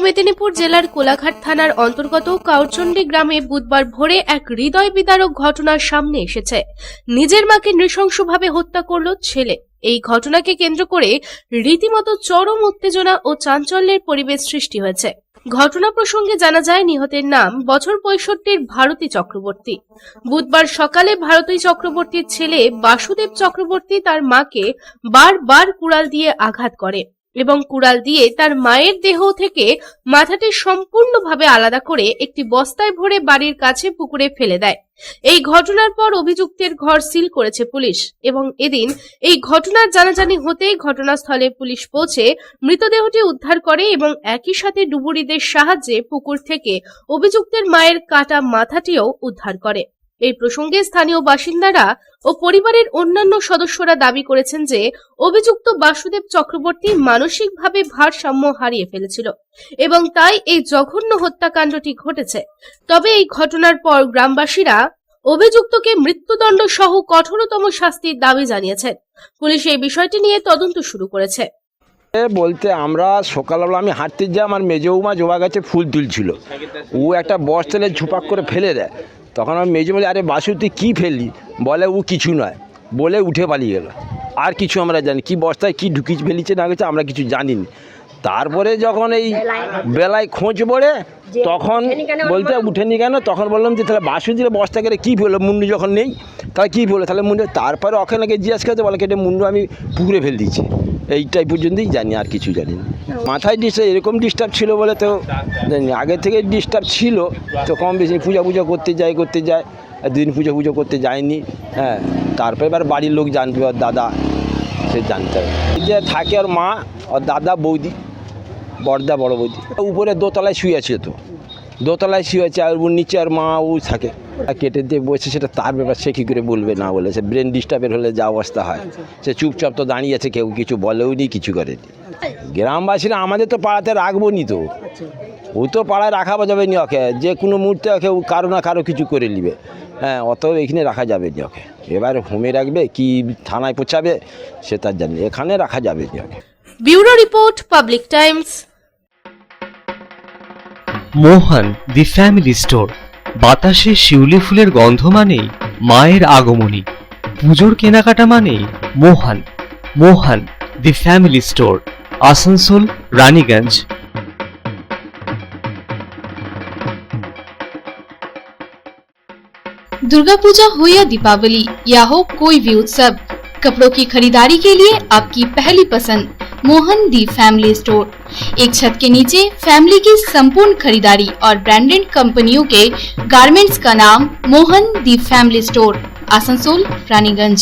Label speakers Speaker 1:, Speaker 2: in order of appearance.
Speaker 1: মেদিনীপুর জেলার কোলাঘাট থানার অন্তর্গত কাউরচন্ডী গ্রামে বুধবার ভোরে এক হৃদয় বিদারক ঘটনার সামনে এসেছে। নিজের মাকে নৃশংসভাবে হত্যা করল ছেলে। এই ঘটনাকে কেন্দ্র করে রীতিমতো চরম উত্তেজনা ও চাঞ্চল্যের পরিবেশ সৃষ্টি হয়েছে। ঘটনা প্রসঙ্গে জানা যায়, নিহতের নাম বছর 65 ভারতী চক্রবর্তী। বুধবার সকালে ভারতী চক্রবর্তীর ছেলে বাসুদেব চক্রবর্তী তার মাকে বারবার কুড়াল দিয়ে আঘাত করে এবং কুড়াল দিয়ে তার মায়ের দেহ থেকে মাথাটি সম্পূর্ণভাবে আলাদা করে একটি বস্তায় ভরে বাড়ির কাছে পুকুরে ফেলে দেয়। এই ঘটনার পর অভিযুক্তের ঘর সিল করেছে পুলিশ এবং এদিন এই ঘটনার জানাজানি হতেই ঘটনাস্থলে পুলিশ পৌঁছে মৃতদেহটি উদ্ধার করে এবং একই সাথে ডুবুরিদের সাহায্যে পুকুর থেকে অভিযুক্তের মায়ের কাটা মাথাটিও উদ্ধার করে। এই প্রসঙ্গে স্থানীয় বাসিন্দারা ও পরিবারের অন্যান্য সদস্যরা দাবি করেছেন যে অভিযুক্ত বাসুদেব চক্রবর্তী মানসিকভাবে ভারসাম্য হারিয়ে ফেলেছিল এবং তাই এই জঘন্য হত্যাকাণ্ডটি ঘটেছে। তবে এই ঘটনার পর গ্রামবাসীরা অভিযুক্তকে মৃত্যুদণ্ড সহ কঠোরতম শাস্তির দাবি জানিয়েছেন। পুলিশ এই বিষয়টি নিয়ে তদন্ত শুরু করেছে।
Speaker 2: বলতে আমরা সকালবেলা আমি হাঁটতে যাই, আমার মেজৌমা জবা গাছে ফুল তুলছিল, ও একটা বস্তালে ঝুপাক করে ফেলে দেয়। তখন আমার মেজো বলে, আরে বাসু তুই কী ফেললি? বলে ও কিছু নয়, বলে উঠে পালিয়ে গেল। আর কিছু আমরা জানি কি বস্তায় কি ঢুকি ফেলিছে না গেছে আমরা কিছু জানিনি। তারপরে যখন এই বেলায় খোঁজ পড়ে তখন বলতে উঠেনি কেন, তখন বললাম যে তাহলে বাসু দিলে বস্তা করে কী ফেললো, মুন্ডু যখন নেই তাহলে কী ফেললো, তাহলে মুন্ডু। তারপরে ওখানে জিজ্ঞাসা করতে বলে কেটে মুন্ডু আমি পুকুরে ফেল দিচ্ছি, এইটাই পর্যন্তই জানি, আর কিছু জানি না। মাথায় এরকম ডিস্টার্ব ছিল বলে তো জানি, আগে থেকে ডিস্টার্ব ছিল তো কম বেশি পূজা করতে যায়, দিন পুজো করতে যায়নি। হ্যাঁ, তারপরে এবার বাড়ির লোক জানবে, ওর দাদা সে জানতে হবে যে থাকে, ওর মা, ওর দাদা, বৌদি, বড়দা, বড় বৌদি উপরে দোতলায় শুয়ে আছে, তো দোতলায় শুয়ে আছে, আর ওর নিচে আর মা ও থাকে। কেটে দিয়ে বসে, সেটা তার ব্যাপার, সে কী করে বলবে না বলে, সে ব্রেন ডিস্টার্বের হলে যা অবস্থা হয়। সে চুপচাপ তো দাঁড়িয়ে আছে, কেউ কিছু বলেও নি, কিছু করেনি। গ্রামবাসীরা আমাদের তো পাড়াতে রাখবো নি, তো ও তো পাড়ায় রাখা যাবে নি ওকে, যে কোনো মুহূর্তে ওকে কারো না কারো কিছু করে নিবে। হ্যাঁ, অত এখানে রাখা যাবে নি ওকে। এবার হোমে রাখবে কি থানায় পৌঁছাবে সে তার জানি, এখানে রাখা যাবে নি okay.
Speaker 1: Bureau report, public times.
Speaker 3: Mohan the family store. বাতাসে শিউলি ফুলের গন্ধ মানেই মায়ের আগমনী, পুজোর কেনাকাটা মানেই Mohan the family store, Asansol, Raniganj.
Speaker 4: Durga Puja हो या दीपावली या हो कोई भी उत्सव, कपड़ों की खरीदारी के लिए आपकी पहली पसंद मोहन दी फैमिली स्टोर। एक छत के नीचे फैमिली की संपूर्ण खरीदारी और ब्रांडेड कंपनियों के गारमेंट्स का नाम मोहन दी फैमिली स्टोर, आसनसोल, रानीगंज।